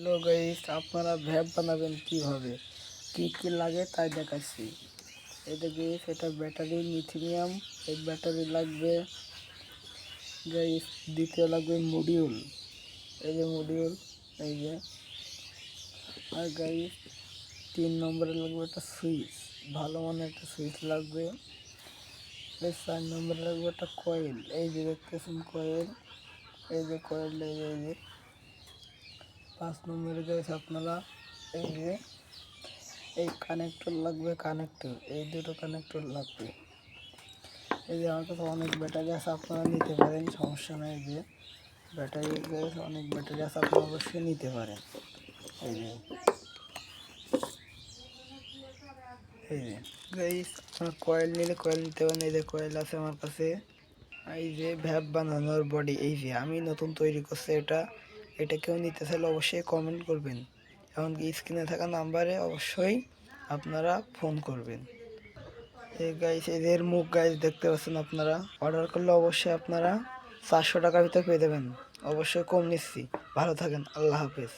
Hello guys, আপনারা ভ্যাপ বানাবেন কিভাবে, কি কি লাগে তাই দেখাচ্ছি। এটা গাইস, এটা ব্যাটারি লিথিয়াম। এই ব্যাটারি লাগবে গাইস। দ্বিতীয় লাগবে মডিউল, এই যে মডিউল, এই যে। আর গাইস 3 নম্বরে লাগবে একটা সুইচ, ভালো মানের একটা সুইচ লাগবে। 4 নম্বরে লাগবে একটা কয়েল, এই যে দেখতেছেন কয়েল, এই যে কয়েল, এই যে 5 নম্বরে গাইস আপনারা এই যে এই কানেক্টর লাগবে, কানেক্টর, এই দুটো কানেক্টর লাগবে। এই যে আমার কাছে অনেক ব্যাটারি আছে, আপনারা নিতে পারেন, সমস্যা নাই। যে ব্যাটারি গ্যাস অনেক ব্যাটারি আছে, আপনারা অবশ্যই নিতে পারেন। এই যে গাইস, আপনার কয়েল নিলে কয়েল নিতে পারেন। এই যে কয়েল আছে আমার কাছে। এই যে ভ্যাপ বানানোর বডি, এই যে আমি নতুন তৈরি করছি এটা কেউ নিতে চাইলে অবশ্যই কমেন্ট করবেন, এমনকি স্ক্রিনে থাকা নাম্বারে অবশ্যই আপনারা ফোন করবেন। এই গাইস, এদের মুখ গাইস দেখতে পাচ্ছেন আপনারা। অর্ডার করলে অবশ্যই আপনারা 400 টাকার ভিতরে পেয়ে যাবেন, অবশ্যই কম নিচ্ছি। ভালো থাকেন, আল্লাহ হাফেজ।